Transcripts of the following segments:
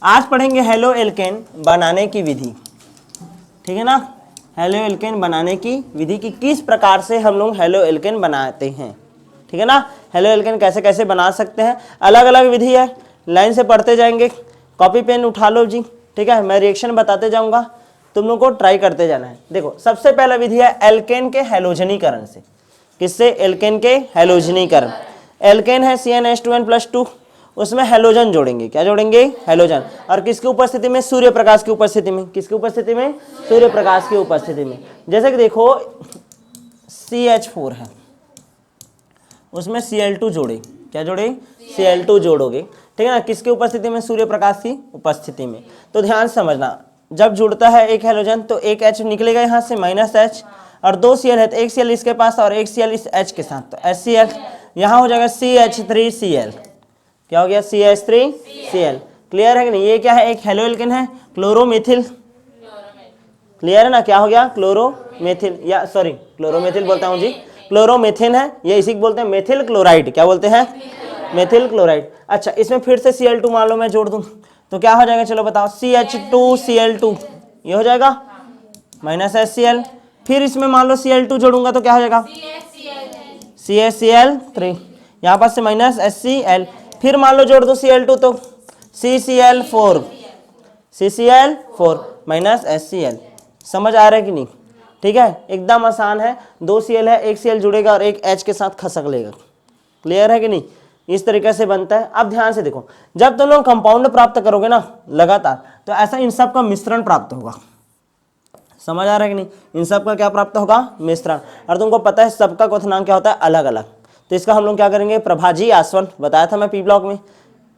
आज पढ़ेंगे halo alkane बनाने की विधि, ठीक है ना। हेलो एल्केन बनाने की विधि की किस प्रकार से हम लोग हेलो एल्केन बनाते हैं, ठीक है ना। हेलो एल्केन कैसे कैसे बना सकते हैं, अलग अलग विधि है, लाइन से पढ़ते जाएंगे। कॉपी पेन उठा लो जी, ठीक है। मैं रिएक्शन बताते जाऊंगा, तुम लोग को ट्राई करते जाना है। देखो सबसे पहला विधि है एल्केन के हैलोजनीकरण से। किससे? एल्केन के हैलोजनीकरण। एल्केन है CnH2n+2, उसमें हैलोजन जोड़ेंगे। क्या जोड़ेंगे? हैलोजन। और किसकी उपस्थिति में? सूर्य प्रकाश की उपस्थिति में। किसकी उपस्थिति में? सूर्य प्रकाश की उपस्थिति में। जैसे कि देखो CH4 है, उसमें Cl2 जोड़े। क्या जोड़े? Cl2 जोड़ोगे, ठीक है ना। किसकी उपस्थिति में? सूर्य प्रकाश की उपस्थिति में। तो ध्यान से समझना, जब जुड़ता है एक हैलोजन तो एक H निकलेगा यहाँ से -H, और दो Cl है तो एक Cl इसके पास और एक Cl इस H के साथ, तो HCl यहाँ हो जाएगा CH3Cl। क्या हो गया? CH3Cl। क्लियर है कि नहीं? ये क्या है? एक हेलो एल्केन है, क्लोरोमेथिल। क्लियर है ना? क्या हो गया? क्लोरोमेथिल, या सॉरी क्लोरोमेथिल बोलता हूँ जी, क्लोरोमेथिन है ये, इसी को बोलते हैं मेथिल क्लोराइड। क्या बोलते हैं? Methyl chloride. अच्छा, इसमें फिर से Cl2 मान लो मैं जोड़ दूं तो क्या हो जाएगा? चलो बताओ। CH2Cl2 ये हो जाएगा -HCl। फिर इसमें मान लो Cl2 जोड़ूंगा तो क्या हो जाएगा? CHCl3। यहाँ पास से -HCl, फिर मान लो जोड़ दो Cl2 तो CCl4, CCl4 -HCl। समझ आ रहा है कि नहीं? ठीक है, एकदम आसान है। दो Cl है, एक Cl जुड़ेगा और एक H के साथ खसक लेगा। क्लियर है कि नहीं? इस तरीके से बनता है। अब ध्यान से देखो, जब तुम लोग कंपाउंड प्राप्त करोगे ना लगातार, तो ऐसा इन सब का मिश्रण प्राप्त होगा। समझ आ रहा है कि नहीं? इन सब का क्या प्राप्त होगा? मिश्रण। और तुमको पता है सबका क्वथनांक क्या होता है? अलग अलग। तो इसका हम लोग क्या करेंगे? प्रभाजी आसवन बताया था मैं P ब्लॉक में,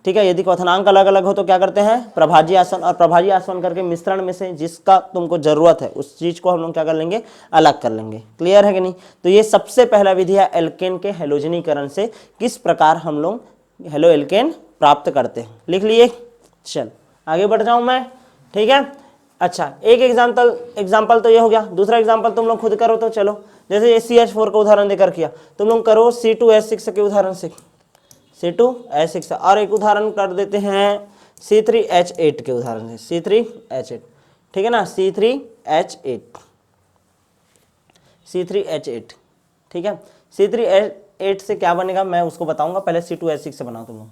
ठीक है। यदि क्वथनांक अलग अलग हो तो क्या करते हैं? प्रभाजी आसवन। और प्रभाजी आसवन करके मिश्रण में से जिसका तुमको जरूरत है उस चीज को हम लोग क्या कर लेंगे? अलग कर लेंगे। क्लियर है कि नहीं? तो ये सबसे पहला विधि है एल्केन के हैलोजनीकरण से किस प्रकार हम लोग हेलो एल्केन प्राप्त करते हैं। लिख लिए? चल आगे बढ़ जाऊं मैं, ठीक है। अच्छा, एक एग्जाम्पल तो ये हो गया। दूसरा एग्जाम्पल तुम लोग खुद करो तो चलो। जैसे ये CH4 का उदाहरण देकर किया, तुम लोग करो C2H6 के उदाहरण से। C2H6 और एक उदाहरण कर देते हैं C3H8 के उदाहरण से। C3H8, ठीक है ना। C3H8, ठीक है। C3H8 से क्या बनेगा मैं उसको बताऊंगा, पहले C2H6 से बनाओ तुम लोग।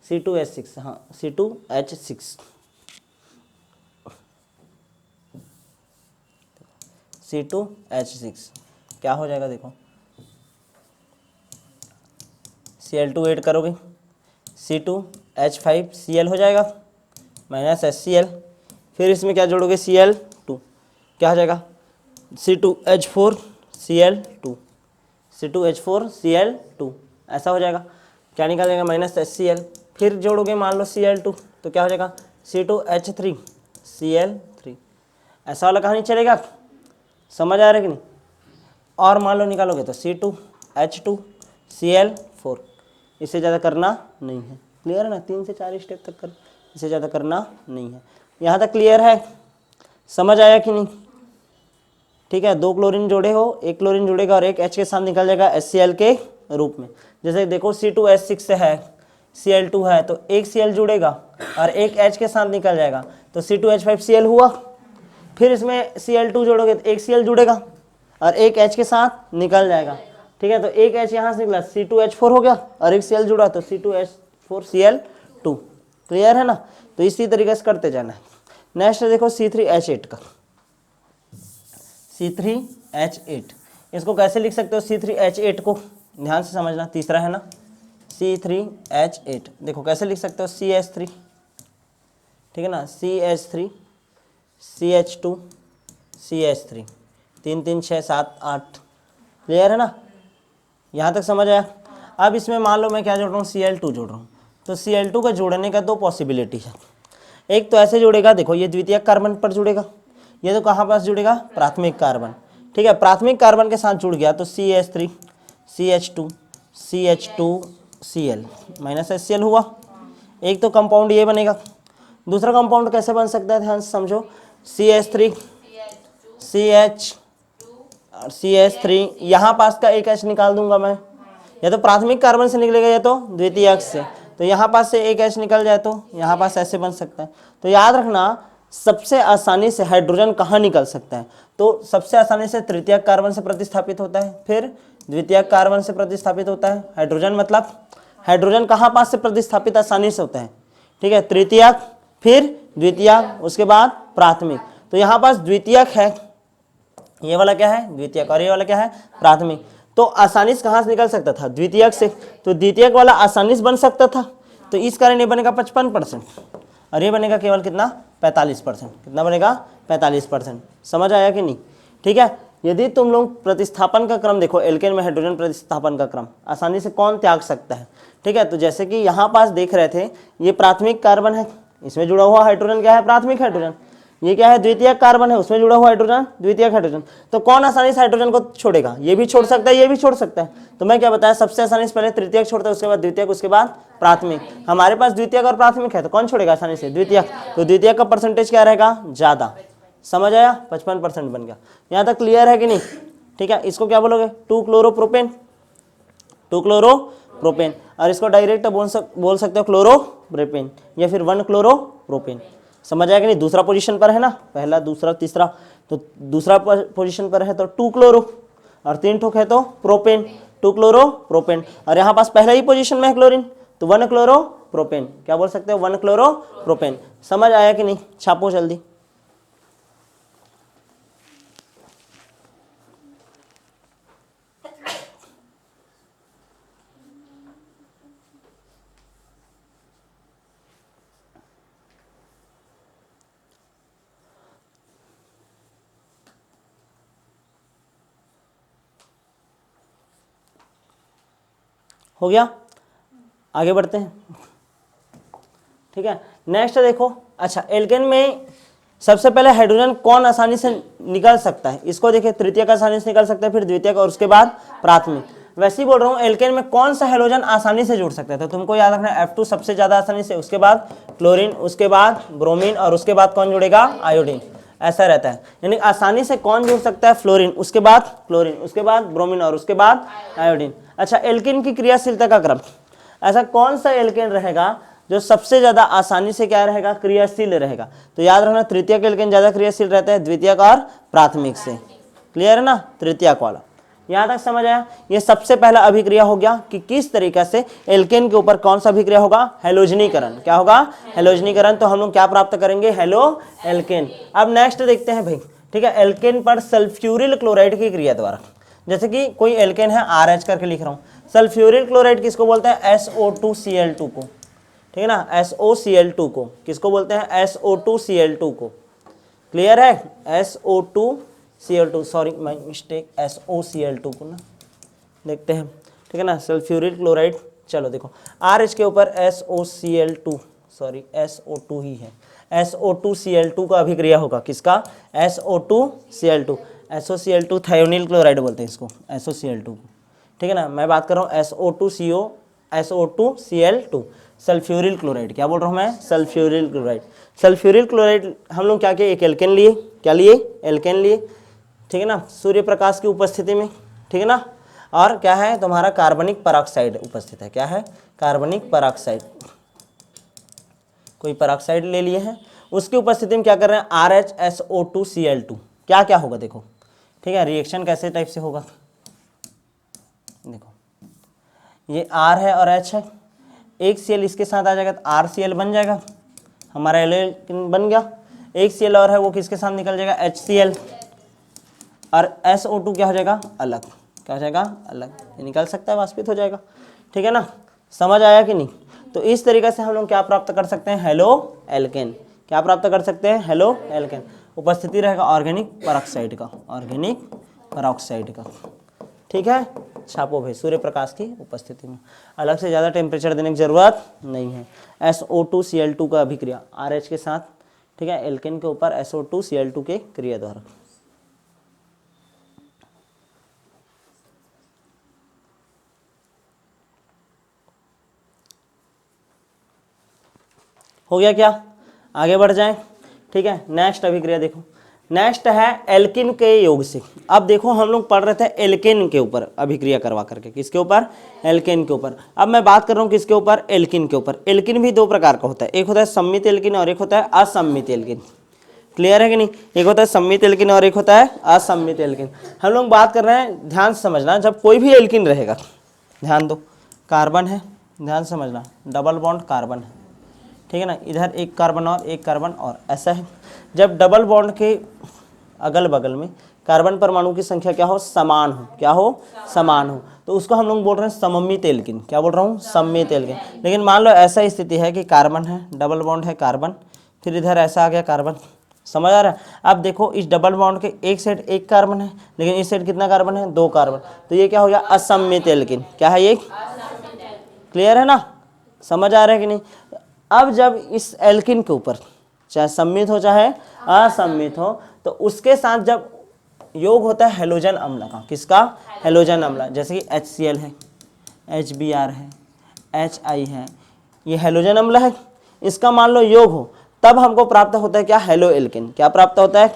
C2H6, हाँ C2H6, C2H6 क्या हो जाएगा? देखो Cl2 ऐड करोगे, C2H5Cl हो जाएगा -HCl। फिर इसमें क्या जोड़ोगे? Cl2, क्या हो जाएगा? C2H4Cl2, C2H4Cl2 ऐसा हो जाएगा। क्या निकल जाएगा? -HCl। फिर जोड़ोगे मान लो Cl2 तो क्या हो जाएगा? C2H3Cl3। ऐसा वाला कहानी चलेगा? समझ आ रहा है कि नहीं? और मान लो निकालोगे तो C2H2Cl4। इससे ज़्यादा करना नहीं है। क्लियर है ना? 3 से 4 स्टेप तक कर, इससे ज़्यादा करना नहीं है। यहाँ तक क्लियर है? समझ आया कि नहीं? ठीक है, 2 क्लोरीन जोड़े हो, एक क्लोरीन जुड़ेगा और एक H के साथ निकल जाएगा HCl के रूप में। जैसे देखो C2H6 से है, Cl2 है तो एक Cl जुड़ेगा और एक H के साथ निकल जाएगा तो C2H5Cl हुआ। फिर इसमें Cl2 जोड़ोगे तो एक Cl जुड़ेगा और एक H के साथ निकल जाएगा, ठीक है। तो एक H यहाँ से निकला, C2H4 हो गया और एक Cl जुड़ा तो C2H4Cl2। क्लियर है ना? तो इसी तरीके से करते जाना है। नेक्स्ट देखो C3H8 का। C3H8 इसको कैसे लिख सकते हो? C3H8 को ध्यान से समझना, तीसरा है ना C3H8। देखो कैसे लिख सकते हो? CH3, ठीक है ना, CH3 CH2 CH3, 3 3 6 7 8। क्लियर है ना? यहाँ तक समझ आया? अब इसमें मान लो मैं क्या जोड़ रहा हूँ? Cl2 जोड़ रहा हूँ। तो Cl2 का जोड़ने का 2 पॉसिबिलिटी है। एक तो ऐसे जुड़ेगा, देखो ये द्वितीयक कार्बन पर जुड़ेगा, ये तो कहाँ पास जुड़ेगा? प्राथमिक कार्बन, ठीक है। प्राथमिक कार्बन के साथ जुड़ गया तो CH3 CH2 CH2Cl -HCl हुआ। एक तो कंपाउंड ये बनेगा। दूसरा कंपाउंड कैसे बन सकता है? ध्यान से समझो। CH3 CH और CH3, यहाँ पास का एक H निकाल दूंगा मैं, या तो प्राथमिक कार्बन से निकलेगा या तो द्वितीयक से। तो यहाँ पास से एक H निकल जाए तो यहाँ पास ऐसे बन सकता है। तो याद रखना सबसे आसानी से हाइड्रोजन कहाँ निकल सकता है, तो सबसे आसानी से तृतीयक कार्बन से प्रतिस्थापित होता है, फिर द्वितीयक कार्बन से प्रतिस्थापित होता है। हाइड्रोजन मतलब हाइड्रोजन कहाँ पास से प्रतिस्थापित आसानी से होता है, ठीक है, तृतीयक, फिर द्वितीयक, उसके बाद प्राथमिक। तो यहाँ पास द्वितीयक है, ये वाला क्या है द्वितीयक, और ये वाला क्या है प्राथमिक। तो आसानी से कहाँ से निकल सकता था, द्वितीयक से, तो द्वितीयक वाला आसानी से बन सकता था, तो इस कारण ये बनेगा 55% और ये बनेगा केवल कितना 45%। कितना बनेगा 45%। समझ आया कि नहीं, ठीक है। यदि तुम लोग प्रतिस्थापन का क्रम देखो, एल्केन में हाइड्रोजन प्रतिस्थापन का क्रम आसानी से कौन त्याग सकता है, ठीक है। तो जैसे कि यहाँ पास देख रहे थे, ये प्राथमिक कार्बन है, इसमें जुड़ा हुआ हाइड्रोजन क्या है प्राथमिक हाइड्रोजन, ये क्या है द्वितीयक कार्बन है, उसमें जुड़ा हुआ हाइड्रोजन द्वितीयक हाइड्रोजन। तो कौन आसानी से हाइड्रोजन को छोड़ेगा, ये भी छोड़ सकता है, ये भी छोड़ सकता है। तो मैं क्या बताया, सबसे आसानी से पहले तृतीयक छोड़ता है, उसके बाद द्वितीयक, उसके बाद प्राथमिक। हमारे पास द्वितीयक और प्राथमिक है, तो कौन छोड़ेगा आसानी से, द्वितीयक। तो द्वितीयक का परसेंटेज क्या रहेगा ज्यादा। समझ आया, 55% बन गया। यहाँ तक क्लियर है कि नहीं, ठीक है। इसको क्या बोलोगे 2 क्लोरोप्रोपेन, 2 क्लोरोप्रोपेन, और इसको डायरेक्ट बोल सकते हो क्लोरोप्रोपेन या फिर 1 क्लोरोप्रोपेन। समझ आएगा नहीं, दूसरा पोजीशन पर है ना, पहला दूसरा तीसरा, तो दूसरा पोजीशन पर है तो 2 क्लोरो, और 3 ठोक है तो प्रोपेन, 2 क्लोरोप्रोपेन। और यहाँ पास पहला ही पोजीशन में है क्लोरीन, तो 1 क्लोरोप्रोपेन। क्या बोल सकते हो 1 क्लोरोप्रोपेन। समझ आया कि नहीं, छापो जल्दी। हो गया, आगे बढ़ते हैं, ठीक है। नेक्स्ट देखो, अच्छा एल्केन में सबसे पहले हाइड्रोजन कौन आसानी से निकल सकता है, इसको देखिए, तृतीयक आसानी से निकल सकता है, फिर द्वितीयक, और उसके बाद प्राथमिक। वैसे ही बोल रहा हूँ, एल्केन में कौन सा हाइड्रोजन आसानी से जुड़ सकता है, तो तुमको याद रखना F2 सबसे ज्यादा आसानी से, उसके बाद क्लोरीन, उसके बाद ब्रोमीन, और उसके बाद कौन जुड़ेगा आयोडीन। ऐसा रहता है, यानी आसानी से कौन जुड़ सकता है, फ्लोरीन, उसके बाद क्लोरीन, उसके बाद ब्रोमीन, और उसके बाद आयोडीन। अच्छा एल्केन की क्रियाशीलता का क्रम, ऐसा कौन सा एल्केन रहेगा जो सबसे ज्यादा आसानी से क्या रहेगा क्रियाशील रहेगा, तो याद रखना तृतीयक एल्केन ज्यादा क्रियाशील रहता है द्वितीयक और प्राथमिक से। क्लियर है ना, तृतीयक वाला। यहां तक समझ आया। ये सबसे पहला अभिक्रिया हो गया कि किस तरीके से एल्केन के ऊपर कौन सा अभिक्रिया होगा, हैलोजनीकरण। क्या होगा, हैलोजनीकरण। तो हम लोग क्या प्राप्त करेंगे, हेलो एल्केन। अब नेक्स्ट देखते हैं भाई, ठीक है, एल्केन पर सल्फ्यूरिल क्लोराइड की क्रिया द्वारा, जैसे कि कोई एल्केन है RH करके लिख रहा हूं, सल्फ्यूरिल क्लोराइड किसको बोलते हैं, SO2Cl2 को, ठीक है ना, SOCl2 को किसको बोलते हैं, SO2Cl2 को। क्लियर है, SO2Cl2, sorry my mistake, SOCl2 को ना, देखते हैं, ठीक है ना, सल्फ्यूरिल क्लोराइड। चलो देखो RH के ऊपर SOCl2, सॉरी SO2 ही है, SO2Cl2 का अभिक्रिया होगा, किसका, SO2Cl2, SOCl2 थायोनिल क्लोराइड बोलते हैं इसको, SOCl2, ठीक है ना। मैं बात कर रहा हूँ SO2Cl2, सल्फ्यूरिल क्लोराइड। क्या बोल रहा हूँ मैं, सल्फ्यूरिल क्लोराइड। सल्फ्यूरिल क्लोराइड हम लोग क्या किए, एक एल्केन लिए, क्या लिए, एल्केन लिए, ठीक है ना, सूर्य प्रकाश की उपस्थिति में, ठीक है ना। और क्या है तुम्हारा कार्बनिक परऑक्साइड उपस्थित है, क्या है, कार्बनिक परऑक्साइड, कोई परऑक्साइड ले लिए हैं, उसकी उपस्थिति में क्या कर रहे हैं, RHSO2Cl2। क्या क्या होगा देखो, ठीक है, रिएक्शन कैसे टाइप से होगा, देखो ये R है और H है, एक Cl इसके साथ आ जाएगा तो RCl बन जाएगा, हमारा एल्केन बन गया। एक Cl और है वो किसके साथ निकल जाएगा, HCl, और SO2 क्या हो जाएगा, अलग, क्या हो जाएगा, अलग, ये निकल सकता है, वाष्पित हो जाएगा, ठीक है ना। समझ आया कि नहीं। तो इस तरीके से हम लोग क्या प्राप्त कर सकते हैं, हेलो एल्केन। क्या प्राप्त कर सकते हैं, हेलो एल्केन। उपस्थिति रहेगा ऑर्गेनिक परऑक्साइड का, ऑर्गेनिक परऑक्साइड का, ठीक है। छापो भाई, सूर्य प्रकाश की उपस्थिति में, अलग से ज़्यादा टेम्परेचर देने की जरूरत नहीं है। SO2Cl2 का अभिक्रिया RH के साथ, ठीक है, एल्केन के ऊपर SO2Cl2 के क्रिया द्वारा। हो गया क्या, आगे बढ़ जाएं, ठीक है। नेक्स्ट अभिक्रिया देखो, नेक्स्ट है एल्किन के योग से। अब देखो हम लोग पढ़ रहे थे एल्किन के ऊपर अभिक्रिया करवा करके, किसके ऊपर, एल्किन के ऊपर। अब मैं बात कर रहा हूँ किसके ऊपर, एल्किन के ऊपर। एल्किन भी दो प्रकार का होता है, एक होता है सम्मित एल्किन और एक होता है असम्मित एल्किन। क्लियर है कि नहीं, एक होता है सम्मित एल्किन और एक होता है असम्मित एल्किन। हम लोग बात कर रहे हैं, ध्यान से समझना, जब कोई भी एल्किन रहेगा, ध्यान दो, कार्बन है, ध्यान से समझना, डबल बॉन्ड कार्बन है, ठीक है ना, इधर एक कार्बन और एक कार्बन और ऐसा है। जब डबल बॉन्ड के अगल बगल में कार्बन परमाणु की संख्या क्या हो, समान हो, क्या हो, समान हो, तो उसको हम लोग बोल रहे हैं सममित एल्किन। क्या बोल रहा हूँ, सममित एल्किन। लेकिन मान लो ऐसा स्थिति है कि कार्बन है, डबल बॉन्ड है कार्बन, फिर इधर ऐसा आ गया कार्बन, समझ आ रहा है। अब देखो इस डबल बॉन्ड के एक साइड एक कार्बन है, लेकिन इस साइड कितना कार्बन है, दो कार्बन, तो ये क्या हो गया, असम्मित एल्किन। क्या है ये, क्लियर है ना, समझ आ रहा है कि नहीं। अब जब इस एल्किन के ऊपर चाहे सम्मित हो चाहे असम्मित हो, तो उसके साथ जब योग होता है हेलोजन अम्ल का, किसका, हेलोजन अम्ल, जैसे कि HCl है, HBr है, HI है, ये हेलोजन अम्ल है, इसका मान लो योग हो, तब हमको प्राप्त होता है क्या, हेलो एल्किन। क्या प्राप्त होता है,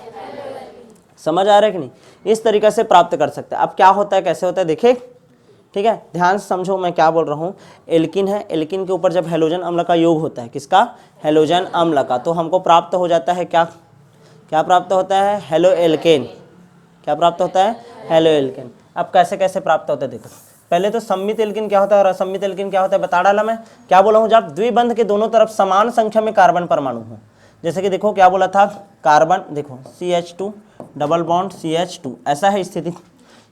समझ आ रहा है कि नहीं, इस तरीके से प्राप्त कर सकते हैं। अब क्या होता है, कैसे होता है, देखिए, ठीक है, ध्यान से समझो मैं क्या बोल रहा हूँ। एल्किन है, एल्किन के ऊपर जब हेलोजन अम्ल का योग होता है, किसका, हेलोजन अम्ल का, तो हमको प्राप्त हो जाता है क्या, क्या प्राप्त होता है, हेलो एल्केन। क्या प्राप्त होता है, हेलो एल्केन। अब कैसे कैसे प्राप्त होता है देखो, पहले तो सम्मित एल्किन क्या होता है और असम्मित एल्किन क्या होता है बता डाला मैं। क्या बोला हूँ, जब द्विबंध के दोनों तरफ समान संख्या में कार्बन परमाणु हो, जैसे कि देखो क्या बोला था, कार्बन देखो CH2 डबल बॉन्ड CH2, ऐसा है स्थिति।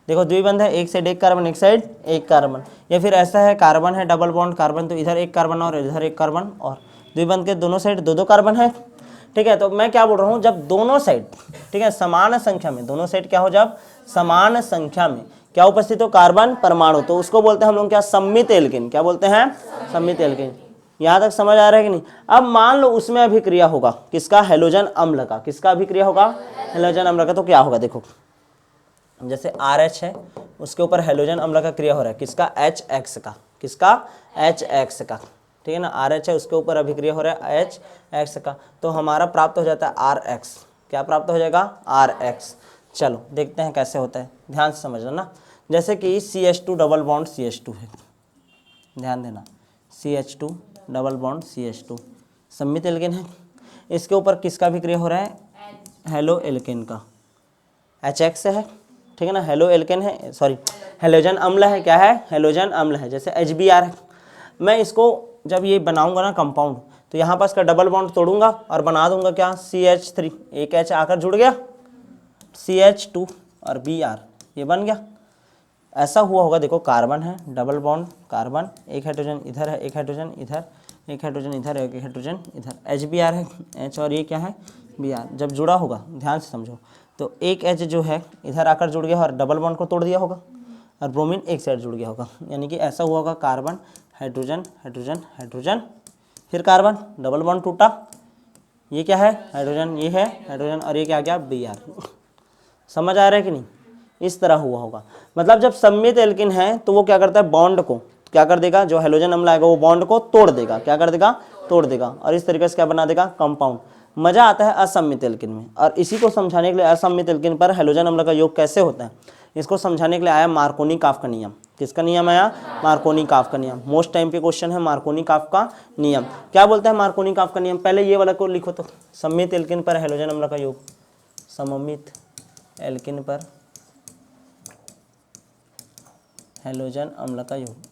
देखो द्विबंध है, एक साइड एक कार्बन एक साइड एक कार्बन, या फिर ऐसा है कार्बन है डबल बॉन्ड कार्बन, तो इधर एक कार्बन और इधर एक कार्बन, और द्विबंध के दोनों साइड दो दो कार्बन है, ठीक है। तो मैं क्या बोल रहा हूँ, जब दोनों साइड, ठीक है, समान संख्या में, दोनों साइड क्या हो, जब समान संख्या में क्या उपस्थित हो, कार्बन परमाणु, तो उसको बोलते हैं हम लोग क्या, सम्मित एल्किन। क्या बोलते हैं, सम्मित एल्किन। यहाँ तक समझ आ रहा है कि नहीं। अब मान लो उसमें अभिक्रिया होगा किसका, हेलोजन अम्ल का, किसका अभिक्रिया होगा, हेलोजन अम्ल का, तो क्या होगा देखो, जैसे RH है, उसके ऊपर हेलोजन अम्ल का क्रिया हो रहा है, किसका, HX का, किसका, HX का, ठीक है ना, RH है, उसके ऊपर अभिक्रिया हो रहा है HX का, तो हमारा प्राप्त हो जाता है RX। क्या प्राप्त हो जाएगा, RX। चलो देखते हैं कैसे होता है, ध्यान से समझना ना। जैसे कि CH2 डबल बॉन्ड CH2 है, ध्यान देना, CH2 डबल बॉन्ड CH2 सम्मित एल्केन है, इसके ऊपर किसका अभिक्रिया हो रहा है, हेलो एल्केन का, HX है, ठीक है ना, हेलो एल्केन है, सॉरी हेलोजन अम्ल है, क्या है, हेलोजन अम्ल है। जैसे HBr है, मैं इसको जब ये बनाऊंगा ना कंपाउंड, तो यहाँ पास का डबल बॉन्ड तोड़ूंगा और बना दूंगा क्या, CH3, एक H आकर जुड़ गया, CH2 और Br, ये बन गया। ऐसा हुआ होगा, देखो कार्बन है, डबल बॉन्ड कार्बन, एक हाइड्रोजन इधर है, एक हाइड्रोजन इधर, एक हाइड्रोजन इधर, एक हाइड्रोजन इधर, HBr है, H और ये क्या है, Br, जब जुड़ा होगा ध्यान से समझो, तो एक H जो है इधर आकर जुड़ गया और डबल बॉन्ड को तोड़ दिया होगा, और ब्रोमीन एक साइड जुड़ गया होगा, यानी कि ऐसा हुआ होगा, कार्बन हाइड्रोजन हाइड्रोजन हाइड्रोजन, फिर कार्बन डबल बॉन्ड टूटा, ये क्या है, हाइड्रोजन, ये है हाइड्रोजन, और ये क्या आ गया, Br। समझ आ रहा है कि नहीं, इस तरह हुआ होगा। मतलब जब सम्मित एल्किन है तो वो क्या करता है, बॉन्ड को क्या कर देगा, जो हेलोजन अम्ल आएगा वो बॉन्ड को तोड़ देगा, क्या कर देगा, तोड़ देगा, और इस तरीके से क्या बना देगा, कंपाउंड। मजा आता है असम्मित एल्किन में, और इसी को समझाने के लिए असम्मित एल्किन पर हेलोजन अम्ल का योग कैसे होता है, इसको समझाने के लिए आया मार्कोनी काफ का नियम। किसका नियम आया, मार्कोनी काफ का नियम। मोस्ट टाइम पे क्वेश्चन है मार्कोनी काफ का नियम। क्या बोलता है मार्कोनी काफ का नियम, पहले ये वाला को लिखो, तो सम्मित एल्किन पर हेलोजन अम्ल का योग, सममित एल्किन पर हेलोजन अम्ल का योग।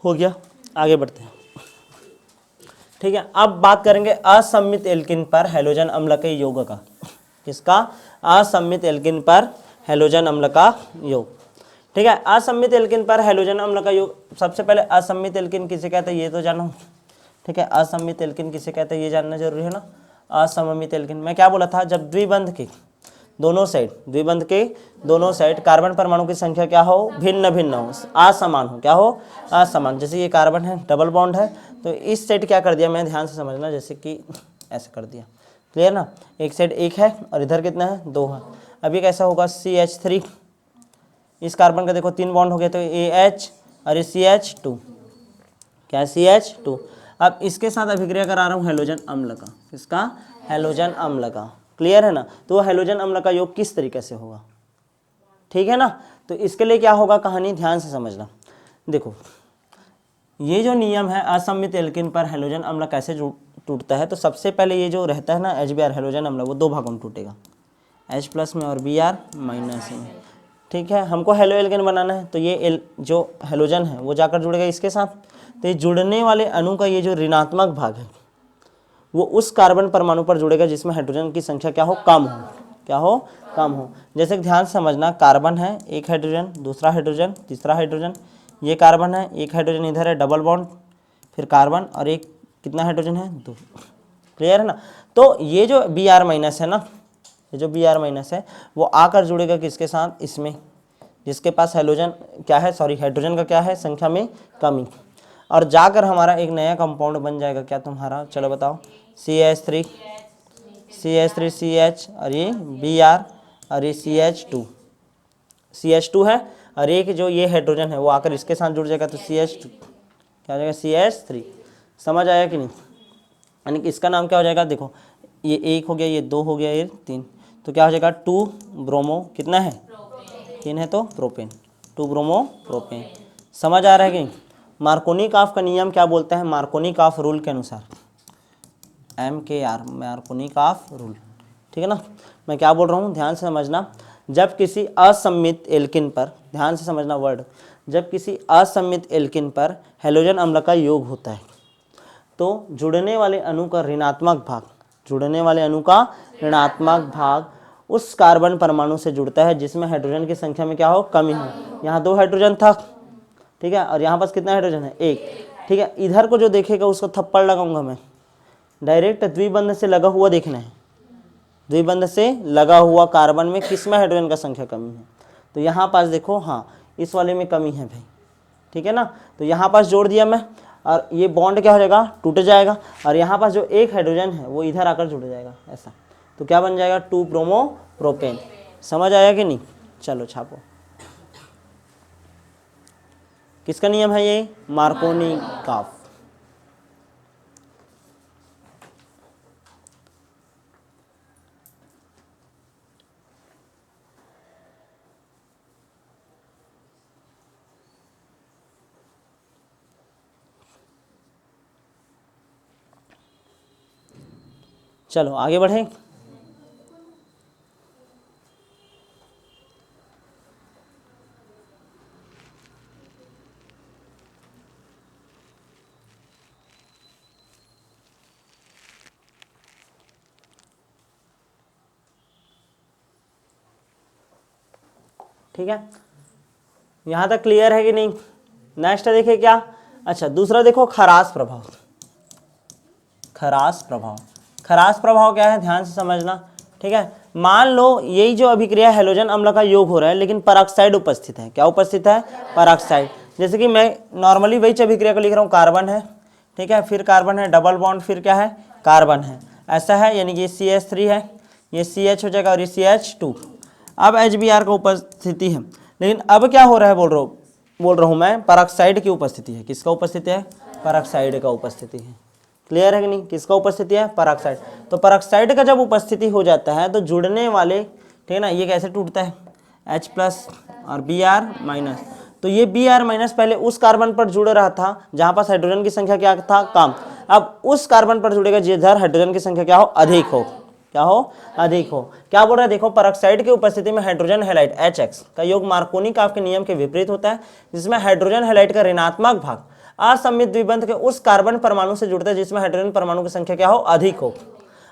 हो गया, आगे बढ़ते हैं। ठीक है, अब बात करेंगे असममित एल्किन पर हैलोजन अम्ल के योग का। किसका? असममित एल्किन पर हैलोजन अम्ल का योग। ठीक है, असममित एल्किन पर हैलोजन अम्ल का योग। सबसे पहले असममित एल्किन किसे कहते हैं ये तो जानो। ठीक है, असममित एल्किन किसे कहते हैं ये जानना जरूरी है ना। असममित एल्किन मैं क्या बोला था, जब द्विबंध के दोनों साइड कार्बन परमाणु की संख्या क्या हो, भिन्न भिन्न हो, असमान हो। क्या हो? असमान। जैसे ये कार्बन है, डबल बॉन्ड है, तो इस साइड क्या कर दिया मैं, ध्यान से समझना, जैसे कि ऐसे कर दिया। क्लियर ना? एक साइड 1 है और इधर कितना है, 2 है। अब ये कैसा होगा, CH3, इस कार्बन का देखो 3 बॉन्ड हो गए, तो AH और ये CH2, क्या है, CH2। अब इसके साथ अभिक्रिया करा रहा हूँ हैलोजन अम्ल का। किसका? हैलोजन अम्ल का। क्लियर है ना? तो हैलोजन अम्ल का योग किस तरीके से होगा, ठीक है ना। तो इसके लिए क्या होगा, कहानी ध्यान से समझना। देखो ये जो नियम है असममित एल्किन पर हैलोजन अम्ल कैसे टूटता है, तो सबसे पहले ये जो रहता है ना HBr हैलोजन अम्ल, वो 2 भागों में टूटेगा, H+ में और Br- में। ठीक है, हमको हैलो एल्केन बनाना है, तो ये जो हैलोजन है वो जाकर जुड़ेगा इसके साथ। तो ये जुड़ने वाले अणु का ये जो ऋणात्मक भाग है वो उस कार्बन परमाणु पर जुड़ेगा जिसमें हाइड्रोजन की संख्या क्या हो, कम हो। क्या हो? कम हो। जैसे ध्यान से समझना, कार्बन है, एक हाइड्रोजन, दूसरा हाइड्रोजन, तीसरा हाइड्रोजन, ये कार्बन है, एक हाइड्रोजन इधर है, डबल बॉन्ड, फिर कार्बन, और एक कितना हाइड्रोजन है, 2। क्लियर है ना? तो ये जो Br- है ना, ये जो Br- है वो आकर जुड़ेगा किसके साथ, इसमें, जिसके पास हैलोजन क्या है, सॉरी हाइड्रोजन का क्या है, संख्या में कमी, और जाकर हमारा एक नया कंपाउंड बन जाएगा। क्या तुम्हारा, चलो बताओ, CH3 CH और ये Br और ये CH2 है, और एक जो ये हाइड्रोजन है वो आकर इसके साथ जुड़ जाएगा, तो CH2 क्या हो जाएगा, CH3। समझ आया कि नहीं? यानी कि इसका नाम क्या हो जाएगा, देखो ये 1 हो गया, ये 2 हो गया, ये 3, तो क्या हो जाएगा, 2 ब्रोमो, कितना है, 3 है, तो प्रोपेन, 2 ब्रोमो प्रोपेन। समझ आ रहा है कि मार्कोनी-काफ का नियम क्या बोलता है, मार्कोनी-काफ रूल के अनुसार, MKR, मार्कोनी-काफ रूल। ठीक है ना? मैं क्या बोल रहा हूँ, ध्यान से समझना। जब किसी असममित एल्किन पर, ध्यान से समझना वर्ड, जब किसी असममित एल्किन पर हैलोजन अम्ल का योग होता है तो जुड़ने वाले अणु का ऋणात्मक भाग उस कार्बन परमाणु से जुड़ता है जिसमें हाइड्रोजन की संख्या में क्या हो, कमी हो। यहाँ 2 हाइड्रोजन था, ठीक है, और यहाँ पास कितना हाइड्रोजन है, 1। ठीक है, इधर को जो देखेगा उसको थप्पड़ लगाऊंगा मैं, डायरेक्ट द्विबंध से लगा हुआ देखना है, द्विबंध से लगा हुआ कार्बन में किसमें हाइड्रोजन का संख्या कमी है, तो यहाँ पास देखो, हाँ इस वाले में कमी है भाई। ठीक है ना? तो यहाँ पास जोड़ दिया मैं, और ये बॉन्ड क्या हो जाएगा, टूट जाएगा, और यहाँ पास जो एक हाइड्रोजन है वो इधर आकर जुड़ जाएगा ऐसा, तो क्या बन जाएगा, 2 ब्रोमो प्रोपेन। समझ आया कि नहीं? चलो छापो। किसका नियम है ये, मार्कोनी-काफ। चलो आगे बढ़े। ठीक है, यहां तक क्लियर है कि नहीं? नेक्स्ट देखिए क्या, अच्छा दूसरा देखो, खरास प्रभाव। खरास प्रभाव क्या है, ध्यान से समझना। ठीक है, मान लो यही जो अभिक्रिया हैलोजन अम्ल का योग हो रहा है, लेकिन पेरोक्साइड उपस्थित है। क्या उपस्थित है, पेरोक्साइड। जैसे कि मैं नॉर्मली वही अभिक्रिया को लिख रहा हूँ, कार्बन है, ठीक है, फिर कार्बन है, डबल बॉन्ड, फिर क्या है, कार्बन है, ऐसा है, यानी कि ये CH3 है, ये CH हो जाएगा, और ये CH2। अब HBr का उपस्थिति है, लेकिन अब क्या हो रहा है, बोल रहा हूँ मैं, पेरोक्साइड की उपस्थिति है। किसका उपस्थिति है, पेरोक्साइड का उपस्थिति है। क्लियर है कि नहीं? किसका उपस्थिति है, पेरोक्साइड। तो पेरोक्साइड का जब उपस्थिति हो जाता है तो जुड़ने वाले, ठीक है ना, ये कैसे टूटता है, H+ और Br-। तो ये Br- पहले उस कार्बन पर जुड़ रहा था जहां पास हाइड्रोजन की संख्या क्या था, कम। अब उस कार्बन पर जुड़ेगा जिधर हाइड्रोजन की संख्या क्या हो, अधिक हो। क्या हो, अधिक हो। क्या बोल रहा है, देखो पेरोक्साइड की उपस्थिति में हाइड्रोजन हैलाइड HX का योग मार्कोनी-काफ के नियम के विपरीत होता है, जिसमें हाइड्रोजन हैलाइड का ऋणात्मक भाग असममित द्विबंध के उस कार्बन परमाणु से जुड़ता है जिसमें हाइड्रोजन परमाणु की संख्या क्या हो, अधिक हो।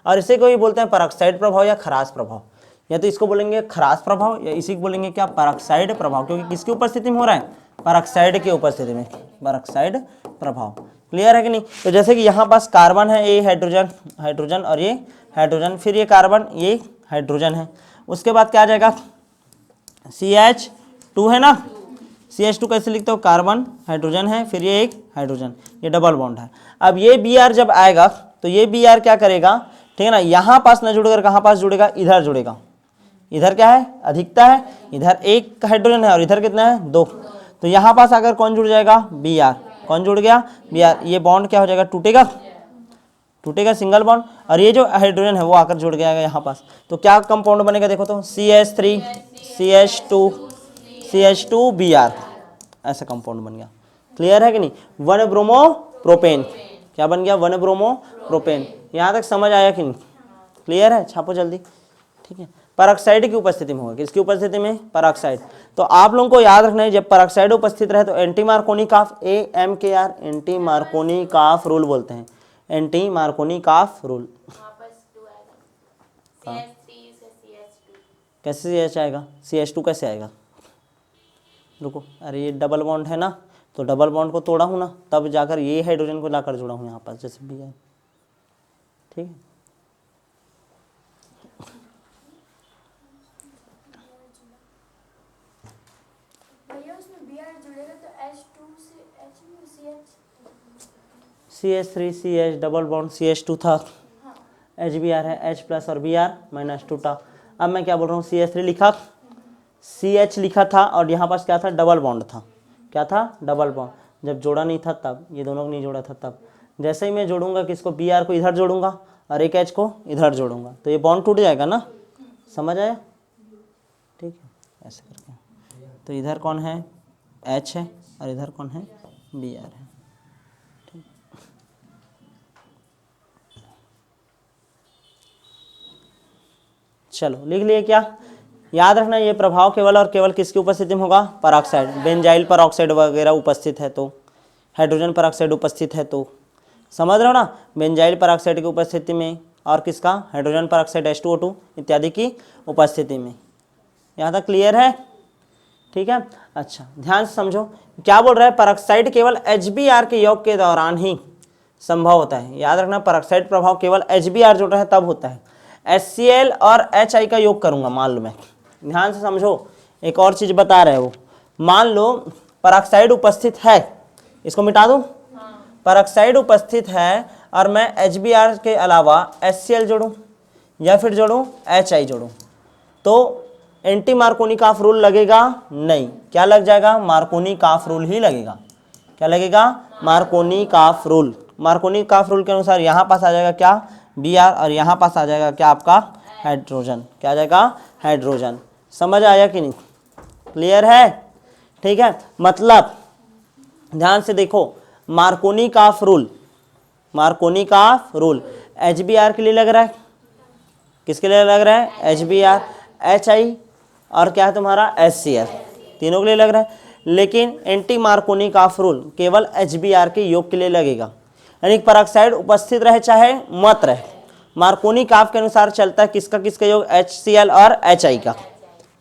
और इसे कोई बोलते हैं परऑक्साइड प्रभाव या खराश प्रभाव। या तो इसको बोलेंगे खराश प्रभाव या इसी को बोलेंगे क्या, परऑक्साइड प्रभाव, क्योंकि किसकी उपस्थिति में हो रहा है, परऑक्साइड की उपस्थिति में, परऑक्साइड प्रभाव। क्लियर है कि नहीं। तो जैसे कि यहाँ पास कार्बन है, ये हाइड्रोजन, हाइड्रोजन और ये हाइड्रोजन, फिर ये कार्बन, ये हाइड्रोजन है। उसके बाद क्या आ जाएगा, CH2 है ना, CH2 कैसे लिखते हो, कार्बन हाइड्रोजन है, फिर ये एक हाइड्रोजन, ये डबल बॉन्ड है। अब ये Br जब आएगा तो ये Br क्या करेगा, ठीक है ना, यहाँ पास न जुड़कर कहाँ पास जुड़ेगा, इधर जुड़ेगा। इधर क्या है, अधिकता है, इधर एक हाइड्रोजन है और इधर कितना है, 2। तो यहाँ पास आकर कौन जुड़ जाएगा, Br। कौन जुड़ गया, Br। ये बॉन्ड क्या हो जाएगा, टूटेगा, टूटेगा सिंगल बॉन्ड, और ये जो हाइड्रोजन है वो आकर जुड़ गया यहाँ पास। तो क्या कंपाउंड बनेगा, देखो तो CH3 CH2 Br, ऐसा कंपाउंड बन गया। क्लियर है कि नहीं। 1 ब्रोमो प्रोपेन, क्या बन गया, 1 ब्रोमो प्रोपेन। यहाँ तक समझ आया कि नहीं, क्लियर है, छापो जल्दी, ठीक है। परऑक्साइड की उपस्थिति में होगा, किसकी उपस्थिति में, परऑक्साइड। तो आप लोगों को याद रखना है जब परऑक्साइड उपस्थित रहे तो anti Markovnikov, AMKR, anti Markovnikov rule बोलते हैं, एंटी मार्कोनिकॉफ रूल। कैसे CH आएगा, CH2 कैसे आएगा, रुको, अरे ये डबल बॉन्ड है ना, तो डबल बॉन्ड को तोड़ा हूँ ना, तब जाकर ये हाइड्रोजन को लाकर जोड़ा हूँ यहाँ पास, जैसे भी है, ठीक है। CH3 CH double bond CH2 था, HBr है, H+ और Br-2 था। अब मैं क्या बोल रहा हूँ, CH3 लिखा, CH लिखा था और यहाँ पास क्या था, डबल बॉन्ड था, क्या था, डबल बॉन्ड। जब जोड़ा नहीं था तब, ये दोनों को नहीं जोड़ा था तब, जैसे ही मैं जोड़ूंगा किसको, Br को इधर जोड़ूंगा और एक H को इधर जोड़ूंगा तो ये बॉन्ड टूट जाएगा ना, समझ आया, ठीक है, ऐसे करके। तो इधर कौन है, H है और इधर कौन है, Br है। चलो लिख लिए क्या, याद रखना ये प्रभाव केवल और केवल किसकी उपस्थिति में होगा, परऑक्साइड, बेंजाइल परऑक्साइड वगैरह उपस्थित है तो, हाइड्रोजन परऑक्साइड उपस्थित है तो, समझ रहे हो ना, बेंजाइल परऑक्साइड की उपस्थिति में और किसका, हाइड्रोजन परऑक्साइड H2O2 इत्यादि की उपस्थिति में। यहाँ तक क्लियर है, ठीक है। अच्छा ध्यान से समझो, क्या बोल रहा है, परऑक्साइड केवल HBr के योग के दौरान ही संभव होता है। याद रखना परऑक्साइड प्रभाव केवल HBr जुड़ रहा है तब होता है। HCl और HI का योग करूंगा, मान लो मैं, ध्यान से समझो, एक और चीज बता रहे हो, मान लो परऑक्साइड उपस्थित है, इसको मिटा दूं, परऑक्साइड उपस्थित है और मैं HBr के अलावा HCl जोड़ूं या फिर जोड़ूं HI जोड़ूं, तो एंटी मार्कोनिकॉफ रूल लगेगा नहीं, क्या लग जाएगा, मार्कोनिकॉफ रूल ही लगेगा। क्या लगेगा, मार्कोनिकॉफ रूल। मार्कोनिकॉफ रूल के अनुसार यहाँ पास आ जाएगा क्या, Br, और यहाँ पास आ जाएगा क्या आपका, हाइड्रोजन। क्या आ जाएगा, हाइड्रोजन। समझ आया कि नहीं, क्लियर है, ठीक है। मतलब ध्यान से देखो, Markovnikov rule, Markovnikov rule HBr के लिए लग रहा है, किसके लिए लग रहा है, HBr, HI और क्या है तुम्हारा, HCl, तीनों के लिए लग रहा है। लेकिन एंटी मार्कोनिकॉफ रूल केवल HBr के योग के लिए लगेगा, यानी परऑक्साइड उपस्थित रहे चाहे मत रहे, मार्कोनिकॉफ के अनुसार चलता है किसका किसका योग, HCl और HI का।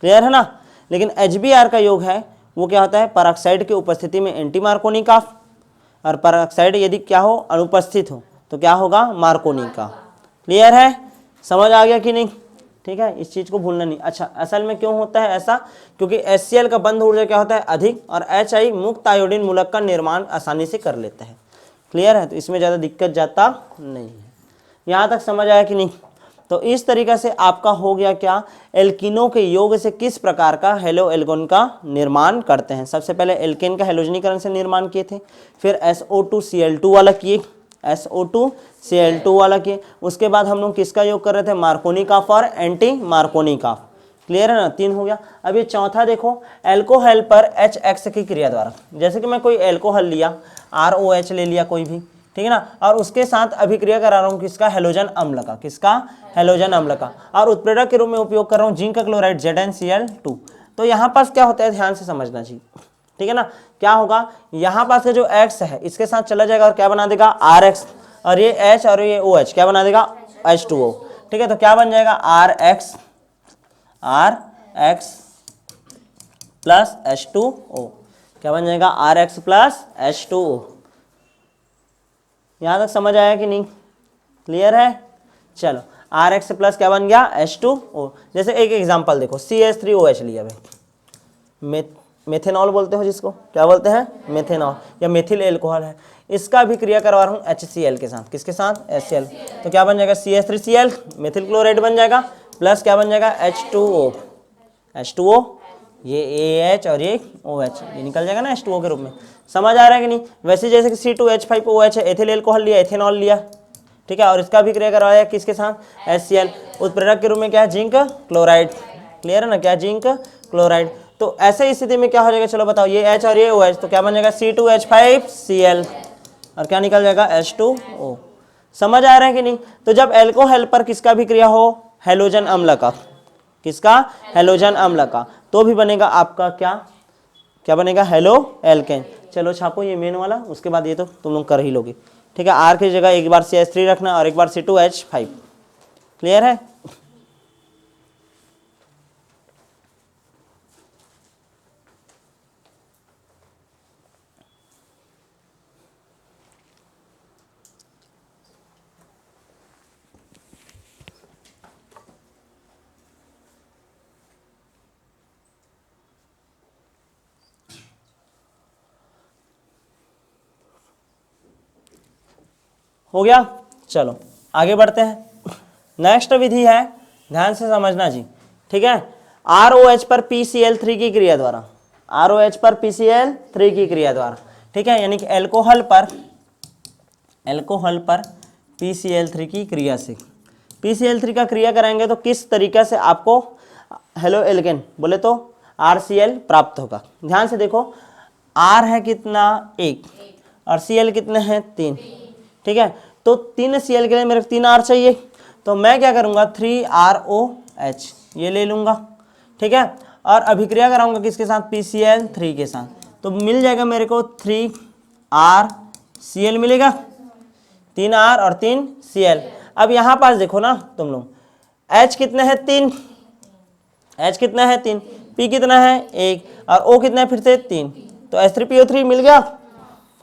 क्लियर है ना। लेकिन HBr का योग है वो क्या होता है, परऑक्साइड की उपस्थिति में एंटी मार्कोनिकॉफ, और परऑक्साइड यदि क्या हो, अनुपस्थित हो तो क्या होगा, मार्कोनिकॉफ। क्लियर है, समझ आ गया कि नहीं, ठीक है, इस चीज को भूलना नहीं। अच्छा असल में क्यों होता है ऐसा, क्योंकि HCl का बंध ऊर्जा क्या होता है, अधिक, और HI मुक्त आयोडीन मूलक का निर्माण आसानी से कर लेता है। क्लियर है, तो इसमें ज़्यादा दिक्कत जाता नहीं है। यहाँ तक समझ आया कि नहीं। तो इस तरीक़ा से आपका हो गया क्या, एल्किनों के योग से किस प्रकार का हेलो एल्गोन का निर्माण करते हैं। सबसे पहले एल्केन का हेलोजनीकरण से निर्माण किए थे, फिर SO2Cl2 वाला किए, SO2Cl2 वाला किए, उसके बाद हम लोग किसका योग कर रहे थे, मार्कोनिकॉफ और एंटी मार्कोनिकॉफ। क्लियर है ना, 3 हो गया। अब ये चौथा देखो, एल्कोहल पर HX की क्रिया द्वारा, जैसे कि मैं कोई एल्कोहल लिया, ROH ले लिया कोई भी, ठीक है ना, और उसके साथ अभिक्रिया करा रहा हूँ किसका, हेलोजन अम्ल का, किसका, हेलोजन अम्ल का, और उत्प्रेरक के रूप में उपयोग कर रहा हूँ जिंक का क्लोराइड ZnCl2। तो यहाँ पास क्या होता है, ध्यान से समझना चाहिए, ठीक है ना। क्या होगा, यहाँ पास से जो x है इसके साथ चला जाएगा और क्या बना देगा RX, और ये H और ये OH क्या बना देगा H2O। ठीक है, तो क्या बन जाएगा RX प्लस H2O, क्या बन जाएगा RX प्लस H2O। यहां तक समझ आया कि नहीं, क्लियर है। चलो RX प्लस क्या बन गया H2O। जैसे एक एग्जांपल देखो CH3OH लिया भाई, मेथेनॉल बोलते हो जिसको, क्या बोलते हैं मेथेनॉल, या मेथिल एल्कोहल है, इसका भी क्रिया करवा रहा हूँ HCl के साथ, किसके साथ HCl, तो क्या बन जाएगा CH3Cl मेथिल क्लोराइड बन जाएगा, प्लस क्या बन जाएगा H2O, ये AH और ये OH, ये निकल जाएगा ना H2O के रूप में। समझ आ रहा है कि नहीं। वैसे जैसे कि C2H5OH है, एथिल एल्कोहल लिया, एथेनॉल लिया, ठीक है, और इसका भी क्रिया करवाया किसके साथ HCl, उत्प्रेरक के रूप में क्या है जिंक क्लोराइड, क्लियर है ना, क्या जिंक क्लोराइड। तो ऐसे स्थिति में क्या हो जाएगा, चलो बताओ, ये H और ये OH, तो क्या बन जाएगा C2H5Cl और क्या निकल जाएगा H2O। समझ आ रहा है कि नहीं। तो जब एल्कोहल पर किसका भी क्रिया हो, हैलोजन अम्ल का, किसका हैलोजन अम्ल का, तो भी बनेगा आपका क्या, क्या बनेगा हेलो एल्केन। चलो छापो ये मेन वाला, उसके बाद ये तो तुम लोग कर ही लोगे। ठीक है, R की जगह एक बार CH3 रखना और एक बार C2H5, क्लियर है। हो गया। चलो आगे बढ़ते हैं। नेक्स्ट विधि है, ध्यान से समझना जी, ठीक है। ROH पर PCl3 की क्रिया द्वारा, ROH पर PCl3 की क्रिया द्वारा, ठीक है, यानी कि एल्कोहल पर PCl3 की क्रिया से, PCl3 का क्रिया कराएंगे तो किस तरीके से आपको हेलो एल्केन बोले तो RCl प्राप्त होगा। ध्यान से देखो, R है कितना 1 और Cl कितने हैं 3, ठीक है, तो 3 Cl के लिए मेरे को 3 R चाहिए, तो मैं क्या करूंगा 3ROH ये ले लूंगा, ठीक है, और अभिक्रिया कराऊंगा किसके साथ PCl3 के साथ, तो मिल जाएगा मेरे को 3RCl मिलेगा, 3R और 3Cl। अब यहाँ पास देखो ना तुम लोग, H कितने हैं 3, H कितना है 3, P कितना है 1 और O कितना है फिर से 3, तो H3PO3 मिल गया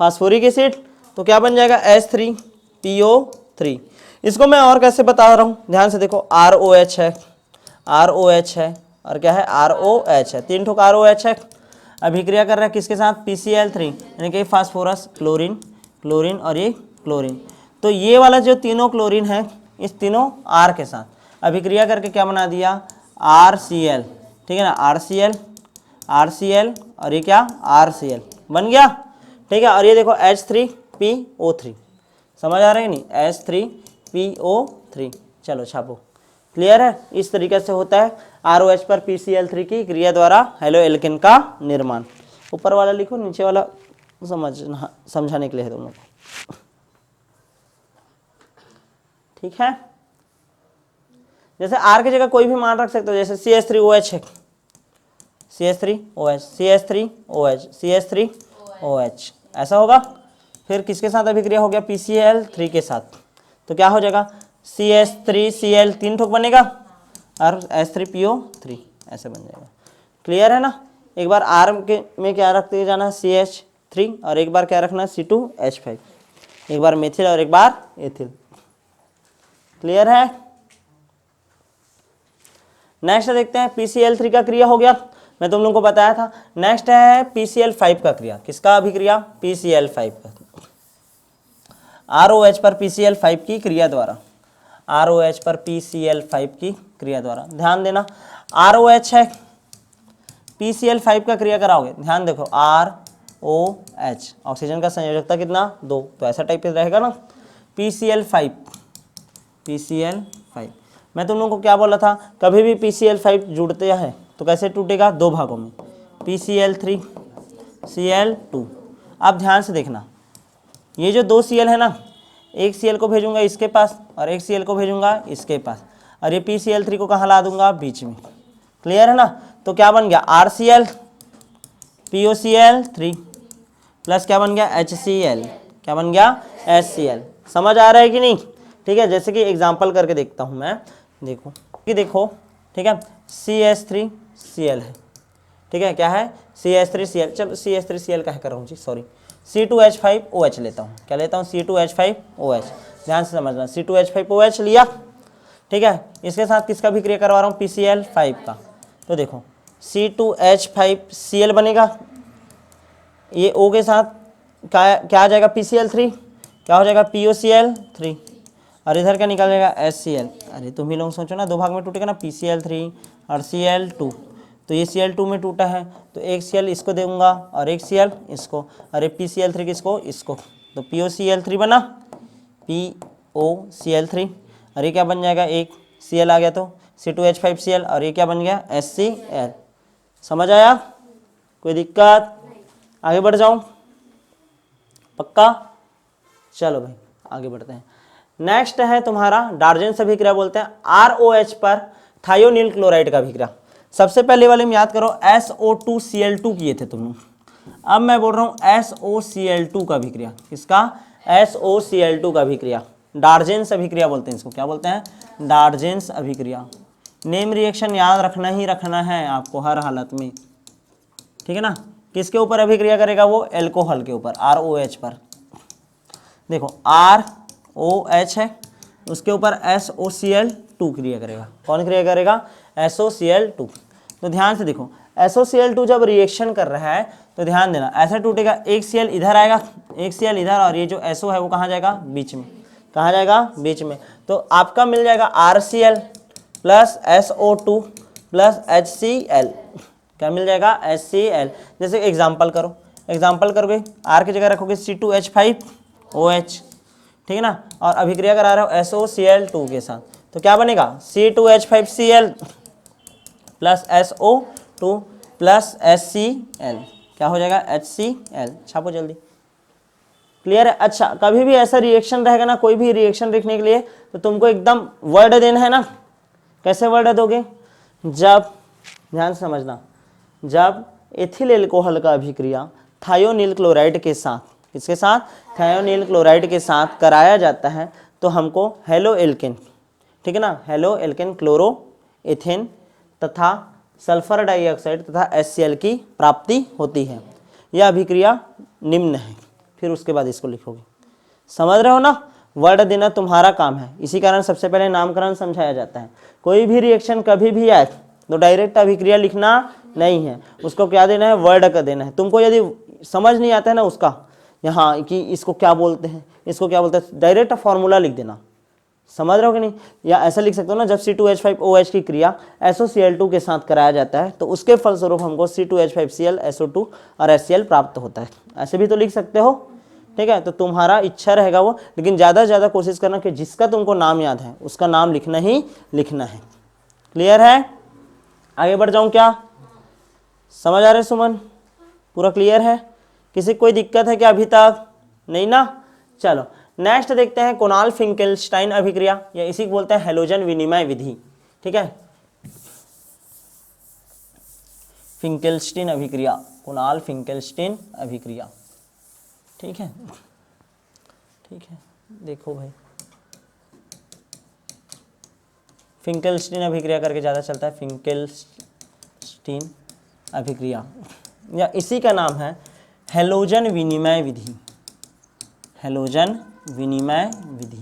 फास्फोरिक एसिड, तो क्या बन जाएगा H3PO3। इसको मैं और कैसे बता रहा हूँ, ध्यान से देखो, ROH है, ROH है और क्या है ROH है, 3 ठोक ROH है, अभिक्रिया कर रहा है किसके साथ PCl3, यानी कि फास्फोरस क्लोरीन, क्लोरीन और ये क्लोरीन, तो ये वाला जो तीनों क्लोरीन है इस तीनों R के साथ अभिक्रिया करके क्या बना दिया RCl, ठीक है ना, RCl और ये क्या RCl बन गया, ठीक है, और ये देखो H3PO3, समझ आ रहा है नहीं, H3PO3। चलो छापो, क्लियर है। इस तरीके से होता है ROH पर PCl3 की क्रिया द्वारा हेलो एल्केन का निर्माण। ऊपर वाला लिखो, नीचे वाला समझाने के लिए है तुम लोग, ठीक है। जैसे R की जगह कोई भी मान रख सकते हो, जैसे CH3OH है, CH3OH, ऐसा होगा। फिर किसके साथ अभिक्रिया हो गया PCl3 के साथ, तो क्या हो जाएगा CH3Cl 3 ठोक बनेगा और H3PO3 ऐसे बन जाएगा, क्लियर है ना। एक बार R के में क्या रखते जाना CH3 और एक बार क्या रखना C2H5, एक बार मेथिल और एक बार एथिल, क्लियर है। नेक्स्ट देखते हैं, PCl3 का क्रिया हो गया, मैं तुम लोगों को बताया था। नेक्स्ट है PCl5 का क्रिया, किसका अभिक्रिया PCl5 का, ROH पर PCl5 की क्रिया द्वारा, ROH पर PCl5 की क्रिया द्वारा। ध्यान देना, ROH है, PCl5 का क्रिया कराओगे, ध्यान देखो ROH, ऑक्सीजन का संयोजकता कितना 2, तो ऐसा टाइप रहेगा ना, PCl5, मैं तुम लोगों को क्या बोला था, कभी भी PCl5 जुड़ते हैं तो कैसे टूटेगा, 2 भागों में, PCl3 Cl2। अब ध्यान से देखना, ये जो 2 Cl है ना, एक Cl को भेजूंगा इसके पास और एक Cl को भेजूंगा इसके पास, और ये PCl3 को कहाँ ला दूंगा बीच में, क्लियर है ना। तो क्या बन गया RCl POCl3 प्लस क्या बन गया HCl, क्या बन गया HCl। समझ आ रहा है कि नहीं? ठीक है, जैसे कि एग्जांपल करके देखता हूं मैं, देखो कि देखो, ठीक है, CH3Cl है, ठीक है, क्या है CH3Cl, चलो CH3Cl का है कर रहा हूँ जी, सॉरी, C2H5OH लेता हूँ, क्या लेता हूँ C2H5OH, ध्यान से समझना, C2H5OH लिया, ठीक है, इसके साथ किसका भी क्रिया करवा रहा हूँ PCl5 का, तो देखो C2H5Cl बनेगा, ये O के साथ क्या आ जाएगा PCl3, क्या हो जाएगा POCl3, और इधर क्या निकल जाएगा HCl। अरे तुम ही लोग सोचो ना, दो भाग में टूटेगा ना, PCl3 और Cl2, तो ये Cl2 में टूटा है तो एक Cl इसको दूंगा और एक Cl इसको, अरे PCl3 किसको, इसको, तो POCl3 बना, POCl3, और ये क्या बन जाएगा, एक Cl आ गया तो C2H5Cl, और ये क्या बन गया HCl। समझ आया? कोई दिक्कत? आगे बढ़ जाऊं? पक्का? चलो भाई आगे बढ़ते हैं। नेक्स्ट है तुम्हारा डार्जेंस अभिक्रिया बोलते हैं, ROH पर थायोनील क्लोराइड का अभिक्रिया। सबसे पहले वाले में याद करो SO2Cl2 किए थे तुम लोग, अब मैं बोल रहा हूँ SOCl2 का अभिक्रिया, किसका SOCl2 का अभिक्रिया, डार्जेंस अभिक्रिया बोलते हैं इसको, क्या बोलते हैं डार्जेंस अभिक्रिया। नेम रिएक्शन याद रखना ही रखना है आपको हर हालत में, ठीक है ना। किसके ऊपर अभिक्रिया करेगा वो, एल्कोहल के ऊपर, ROH पर, देखो ROH है उसके ऊपर SOCl2 क्रिया करेगा, कौन क्रिया करेगा SOCl2। तो ध्यान से देखो SOCl2 जब रिएक्शन कर रहा है तो ध्यान देना, ऐसा टूटेगा, एक Cl इधर आएगा, एक Cl इधर, और ये जो SO है वो कहाँ जाएगा, बीच में, कहाँ जाएगा, बीच में, तो आपका मिल जाएगा RCl plus SO2 plus HCl, क्या मिल जाएगा HCl। जैसे एग्जाम्पल करो, एग्जाम्पल करोगे R की जगह रखोगे C2H5OH, ठीक है ना, और अभिक्रिया करा रहे हो SOCl2 के साथ, तो क्या बनेगा C2H5Cl plus SO2 plus HCl, क्या हो जाएगा HCl। छापो जल्दी, क्लियर है। अच्छा, कभी भी ऐसा रिएक्शन रहेगा ना, कोई भी रिएक्शन लिखने के लिए तो तुमको एकदम वर्ड देना है ना, कैसे वर्ड दोगे, जब, ध्यान से समझना, जब एथिल एल्कोहल का अभिक्रिया थायोनील क्लोराइड के साथ, किसके साथ, थायोनील क्लोराइड के साथ कराया जाता है तो हमको हेलो एल्केन, ठीक है ना, हेलो एल्केन क्लोरो एथेन तथा सल्फर डाइऑक्साइड तथा HCl की प्राप्ति होती है। यह अभिक्रिया निम्न है, फिर उसके बाद इसको लिखोगे, समझ रहे हो ना, वर्ड देना तुम्हारा काम है, इसी कारण सबसे पहले नामकरण समझाया जाता है। कोई भी रिएक्शन कभी भी आए तो डायरेक्ट अभिक्रिया लिखना नहीं है, उसको क्या देना है, वर्ड का देना है। तुमको यदि समझ नहीं आता है ना उसका, यहाँ कि इसको क्या बोलते हैं, इसको क्या बोलते हैं, डायरेक्ट फॉर्मूला लिख देना, समझ रहे हो कि नहीं। या ऐसा लिख सकते हो ना, जब C2H5OH की क्रिया SOCl2 के साथ कराया जाता है तो उसके फलस्वरूप हमको C2H5Cl SO2 और HCl प्राप्त होता है, ऐसे भी तो लिख सकते हो, ठीक है। तो तुम्हारा इच्छा रहेगा वो, लेकिन ज़्यादा से ज़्यादा कोशिश करना कि जिसका तुमको नाम याद है उसका नाम लिखना ही लिखना है। क्लियर है? आगे बढ़ जाऊँ क्या? समझ आ रहे सुमन? पूरा क्लियर है? किसी कोई दिक्कत है क्या अभी तक? नहीं ना? चलो नेक्स्ट देखते हैं कोनाल फिंकेल्स्टाइन अभिक्रिया, या इसी को बोलते हैं हैलोजन विनिमय विधि, ठीक है। फिंकेल्स्टीन अभिक्रिया, कोनाल फिंकेल्स्टीन अभिक्रिया, ठीक है, ठीक है। देखो भाई फिंकेल्स्टीन अभिक्रिया करके ज़्यादा चलता है, फिंकेल्स्टीन अभिक्रिया, या इसी का नाम है हैलोजन विनिमय विधि, हैलोजन विनिमय विधि,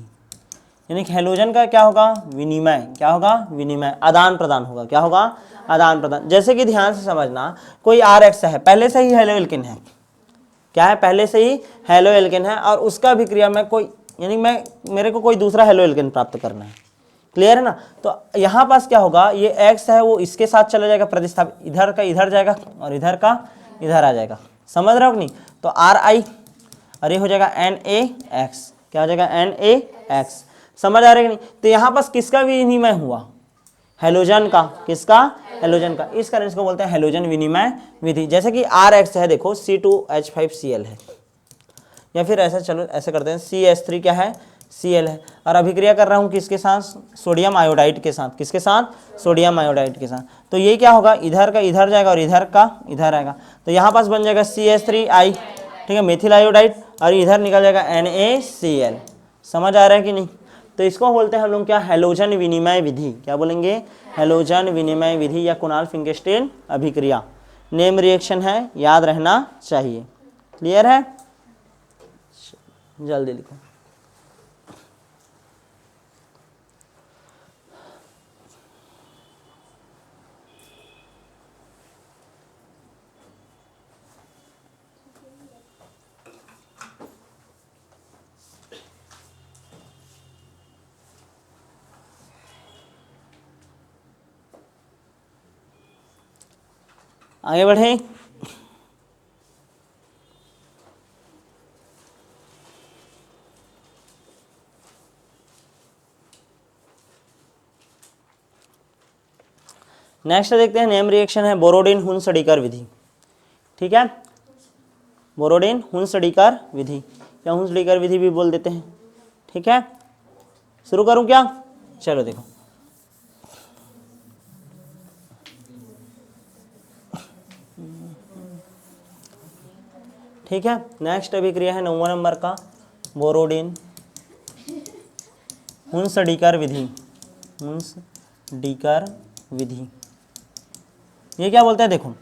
यानी कि हैलोजन का क्या होगा, विनिमय, क्या होगा, विनिमय, आदान प्रदान होगा, क्या होगा, आदान प्रदान। जैसे कि ध्यान से समझना, कोई RH है, पहले से ही हेलो एल्केन है, क्या है, पहले से ही हेलो एल्केन है, और उसका अभिक्रिया में कोई, यानी मेरे को कोई दूसरा हेलो एल्केन प्राप्त करना है, क्लियर है ना। तो यहाँ पास क्या होगा, ये X है वो इसके साथ चला जाएगा प्रतिस्थापित, इधर का इधर जाएगा और इधर का इधर आ जाएगा, समझ रहे हो कि नहीं। तो RI और ये हो जाएगा NaX, क्या हो जाएगा NaX, समझ आ रहा है कि नहीं। तो यहाँ पास किसका विनिमय हुआ, हेलोजन का, किसका, हेलोजन का, इस कारण इसको बोलते हैं हेलोजन विनिमय विधि। जैसे कि RH है, देखो C2H5Cl है, या फिर ऐसा, चलो ऐसे करते हैं CH3 क्या है, Cl है, और अभिक्रिया कर रहा हूँ किसके साथ, सोडियम आयोडाइड के साथ, किसके साथ, सोडियम आयोडाइड के साथ। तो ये क्या होगा, इधर का इधर जाएगा और इधर का इधर आएगा, तो यहाँ पास बन जाएगा CH3I, ठीक है, मेथिल आयोडाइड, और इधर निकल जाएगा NaCl। समझ आ रहा है कि नहीं। तो इसको बोलते हैं हम लोग क्या, हैलोजन विनिमय विधि। क्या बोलेंगे, हैलोजन विनिमय विधि या कुणाल फिंगरस्टीन अभिक्रिया। नेम रिएक्शन है, याद रहना चाहिए। क्लियर है, जल्दी लिखो। आगे बढ़े। नेक्स्ट देखते हैं, नेम रिएक्शन है बोरोडिन हुनसडीकर विधि। ठीक है, बोरोडिन हुनसडीकर विधि या हुनसडीकर विधि भी बोल देते हैं। ठीक है, शुरू करूं क्या, चलो देखो। ठीक है, नेक्स्ट अभिक्रिया है 9वां नंबर का, बोरोडिन हुनसडीकर विधि। हुनसडीकर विधि ये क्या बोलते हैं, देखो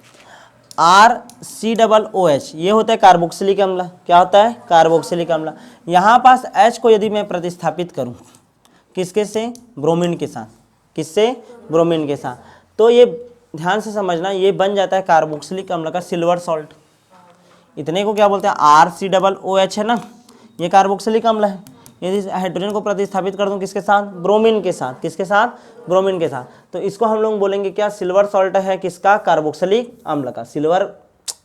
RCOOH ये होता है कार्बोक्सिलिक अम्ल। क्या होता है, कार्बोक्सिलिक अम्ल। यहाँ पास H को यदि मैं प्रतिस्थापित करूँ किसके से, ब्रोमीन के साथ, किससे, ब्रोमीन के साथ, तो ये ध्यान से समझना, ये बन जाता है कार्बोक्सिलिक अम्ल का सिल्वर सॉल्ट। इतने को क्या बोलते हैं, RCOOH है ना, ये कार्बोक्सिलिक अम्ल है। यदि हाइड्रोजन को प्रतिस्थापित कर दूं किसके साथ, ब्रोमीन के साथ, किसके साथ, ब्रोमीन के साथ, तो इसको हम लोग बोलेंगे क्या, सिल्वर सॉल्ट है किसका, कार्बोक्सिलिक अम्ल का, सिल्वर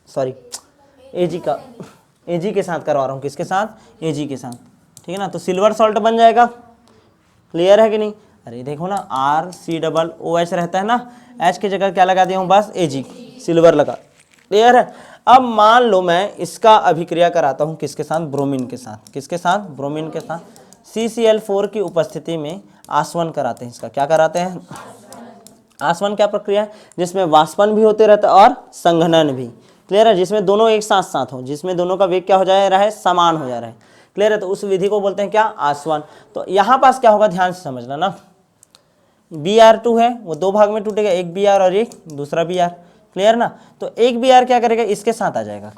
सॉरी Ag का, Ag के साथ करवा रहा हूँ, किसके साथ, Ag के साथ। ठीक है ना, तो सिल्वर सॉल्ट बन जाएगा। क्लियर है कि नहीं। अरे देखो ना, RCOOH रहता है ना, H की जगह क्या लगा दिया हूँ, बस Ag, सिल्वर लगा। क्लियर है। अब मान लो मैं इसका अभिक्रिया कराता हूँ किसके साथ, ब्रोमीन के साथ, किसके साथ, ब्रोमीन के साथ। CCl4 की उपस्थिति में आसवन कराते हैं। इसका क्या कराते हैं, आसवन क्या प्रक्रिया है, जिसमें वाष्पन भी होते रहता है और संघनन भी। क्लियर है, जिसमें दोनों एक साथ साथ हो, जिसमें दोनों का वेग क्या हो जा रहा है, समान हो जा रहा है। क्लियर है, तो उस विधि को बोलते हैं क्या, आसवन। तो यहाँ पास क्या होगा, ध्यान से समझना ना, Br2 है वो दो भाग में टूटेगा, एक Br और एक दूसरा Br। क्लियर ना, तो एक Br क्या करेगा, इसके साथ आ जाएगा,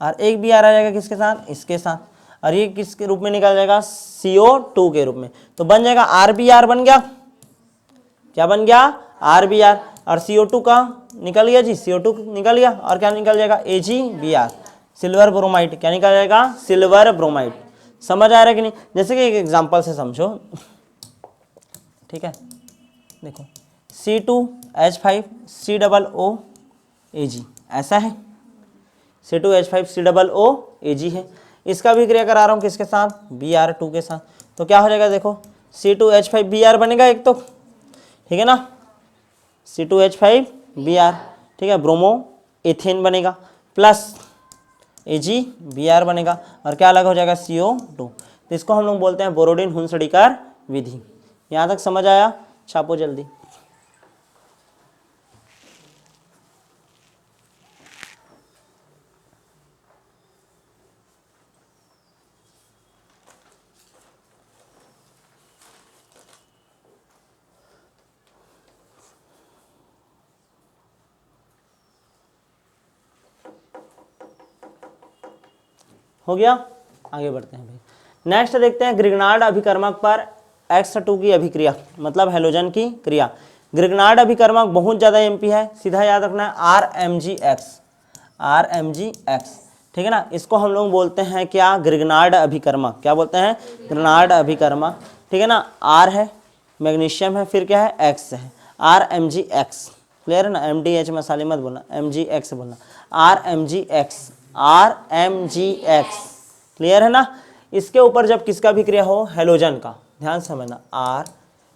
और एक Br आ जाएगा किसके साथ, इसके साथ, और ये किसके रूप में निकल जाएगा, CO2 के रूप में। तो बन जाएगा RBr, बन गया, क्या बन गया, RBr, और CO2 का निकल गया जी, CO2 निकल गया, और क्या निकल जाएगा, AgBr, सिल्वर ब्रोमाइड। क्या निकल जाएगा, सिल्वर ब्रोमाइड। समझ आ रहा है कि नहीं। जैसे कि एक एग्जांपल से समझो, ठीक है, देखो C2H5COOAg ऐसा है, C2H5COOAg है। इसका भी क्रिया करा रहा हूँ किसके साथ, Br2 के साथ। तो क्या हो जाएगा, देखो C2H5Br बनेगा एक तो, ठीक है ना, C2H5Br, ठीक है, ब्रोमो एथेन बनेगा, प्लस AgBr बनेगा, और क्या अलग हो जाएगा, CO2। तो इसको हम लोग बोलते हैं बोरोडिन हुनसडीकर विधि। यहाँ तक समझ आया, छापो जल्दी। हो गया, आगे बढ़ते हैं भाई। नेक्स्ट देखते हैं ग्रिग्नार्ड अभिकर्मक पर X2 की अभिक्रिया, मतलब हैलोजन की क्रिया। ग्रिग्नार्ड अभिकर्मक बहुत ज़्यादा एमपी है, सीधा याद रखना है RMgX, RMgX, ठीक है ना। इसको हम लोग बोलते हैं क्या, ग्रिग्नार्ड अभिकर्मक। क्या बोलते हैं, ग्रिग्नार्ड अभिकर्मक, ठीक है ना। R है, मैग्नीशियम है, फिर क्या है, X है, RMgX। क्लियर है ना, MDH मसाले मत बोलना, MgX बोलना, RMgX, RMgX। क्लियर है ना। इसके ऊपर जब किसका भी क्रिया हो, हैलोजन का, ध्यान समझना,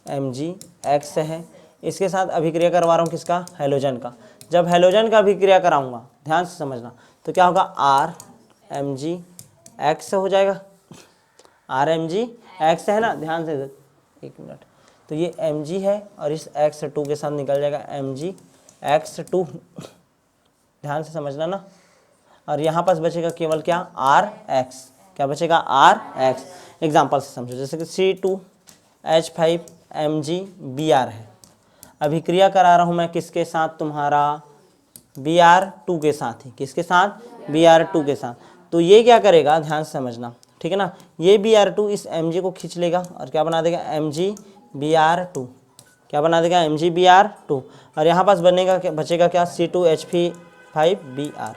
RMgX है, इसके साथ अभिक्रिया करवा रहा हूँ किसका, हैलोजन का। जब हैलोजन का अभिक्रिया कराऊंगा, ध्यान से समझना, तो क्या होगा, RMgX हो जाएगा, RMgX x है ना, ध्यान से, एक मिनट, तो ये mg है और इस x2 के साथ निकल जाएगा mg x2, ध्यान से समझना ना, और यहाँ पास बचेगा केवल क्या, rx, क्या बचेगा, rx। एग्जाम्पल से समझो, जैसे कि C2H5Mg Br है, अभिक्रिया करा रहा हूँ मैं किसके साथ, तुम्हारा Br2 के साथ ही, किसके साथ, Br2 के साथ। तो ये क्या करेगा, ध्यान से समझना, ठीक है ना, ये Br2 इस Mg को खींच लेगा और क्या बना देगा, MgBr2, क्या बना देगा, MgBr2, और यहाँ पास बनेगा क्या, बचेगा क्या, C2H5Br,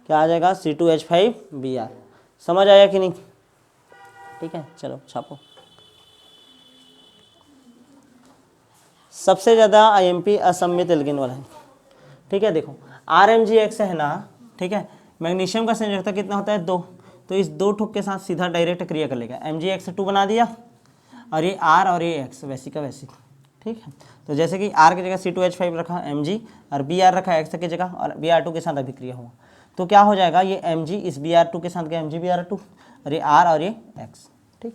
क्या आ जाएगा, C2H5Br। समझ आया कि नहीं, ठीक है, चलो छापो। सबसे ज़्यादा IMP असममित एल्केन वाला है, ठीक है, देखो RMgX है ना, ठीक है, मैग्नीशियम का संयोजकता कितना होता है, 2, तो इस 2 ठोक के साथ सीधा डायरेक्ट क्रिया कर लेगा, MgX2 बना दिया, और ये R और ये X वैसी का वैसी, ठीक है। तो जैसे कि R की जगह C2H5 रखा Mg और Br रखा X की जगह और Br2 के साथ अभिक्रिया हुआ, तो क्या हो जाएगा, ये Mg इस Br2 के साथ गया MgBr2 और ये R और ये X, ठीक।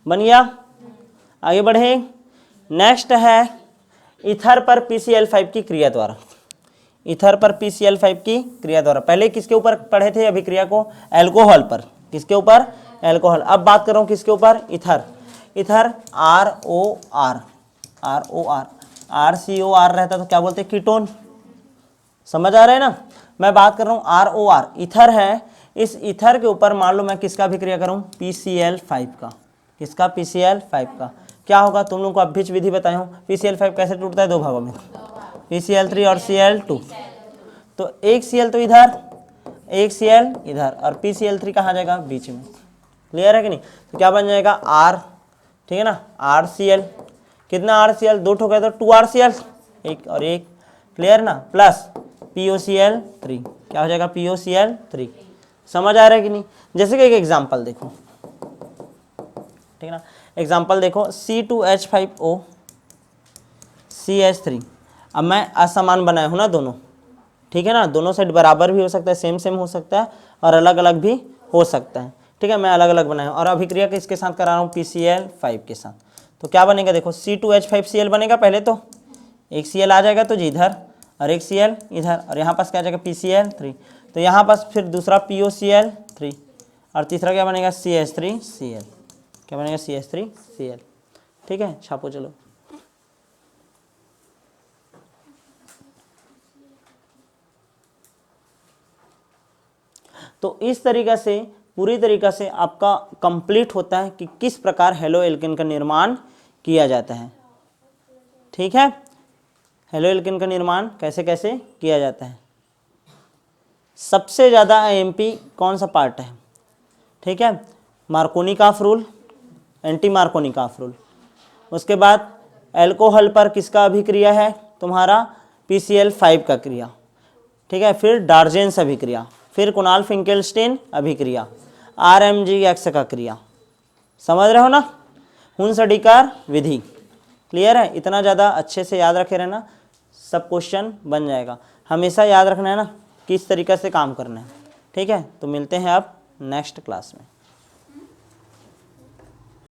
बन गया, आगे बढ़े। नेक्स्ट है ईथर पर PCl5 की क्रिया द्वारा, ईथर पर PCl5 की क्रिया द्वारा। पहले किसके ऊपर पढ़े थे अभिक्रिया को, एल्कोहल पर, किसके ऊपर, एल्कोहल। अब बात कर रहा हूँ किसके ऊपर, ether, ether ROR, ROR, RCOR रहता तो क्या बोलते, कीटोन, समझ आ रहा है ना। मैं बात कर रहा हूँ ROR, ईथर है, इस ईथर के ऊपर मान लो मैं किसका अभिक्रिया करूँ, PCl5 का, किसका, PCl5 का, क्या होगा, तुम लोगों को अभ्यच विधि बताया हूँ, PCl5 कैसे टूटता है, 2 भागों में, PCl3 और Cl2, तो एक Cl तो इधर, एक Cl इधर, और PCl3 कहाँ जाएगा, बीच में, क्लियर है कि नहीं। तो क्या बन जाएगा, R, ठीक है ना, RCl, कितना RCl, 2 ठोक है तो 2RCl, एक और एक, क्लियर ना, प्लस POCl3, क्या हो जाएगा, POCl3। समझ आ रहा है कि नहीं। जैसे कि एक एग्जाम्पल देखो, ठीक है ना, एग्जाम्पल देखो, C2H5O CH3, अब मैं असमान बनाया हूँ ना दोनों, ठीक है ना, दोनों साइड बराबर भी हो सकता है, सेम सेम हो सकता है, और अलग अलग भी हो सकता है, ठीक है, मैं अलग अलग बनाया हूँ, और अभिक्रिया किसके साथ करा रहा हूँ, PCl5 के साथ। तो क्या बनेगा, देखो C2H5Cl बनेगा, पहले तो एक Cl आ जाएगा तो जी इधर, और एक Cl इधर, और यहाँ पास क्या आ जाएगा, PCl3, तो यहाँ पास फिर दूसरा POCl3, और तीसरा क्या बनेगा, CH3Cl, क्या बनेगा, CH3Cl, ठीक है, छापो चलो। तो इस तरीक़ा से पूरी तरीक़ा से आपका कंप्लीट होता है कि किस प्रकार हेलो एल्केन का निर्माण किया जाता है, ठीक है। हेलो एल्केन का निर्माण कैसे कैसे किया जाता है। सबसे ज़्यादा IMP कौन सा पार्ट है, ठीक है, Markovnikov rule, anti Markovnikov rule. उसके बाद एल्कोहल पर किसका अभिक्रिया है, तुम्हारा PCl5 का क्रिया, ठीक है, फिर डार्जेंस अभिक्रिया, फिर कुणाल फिंकेलस्टीन अभिक्रिया, RMgX का क्रिया, समझ रहे हो ना, हुनसडीकर विधि, क्लियर है। इतना ज़्यादा अच्छे से याद रखे रहना, सब क्वेश्चन बन जाएगा। हमेशा याद रखना है ना किस तरीक़े से काम करना है, ठीक है। तो मिलते हैं अब नेक्स्ट क्लास में।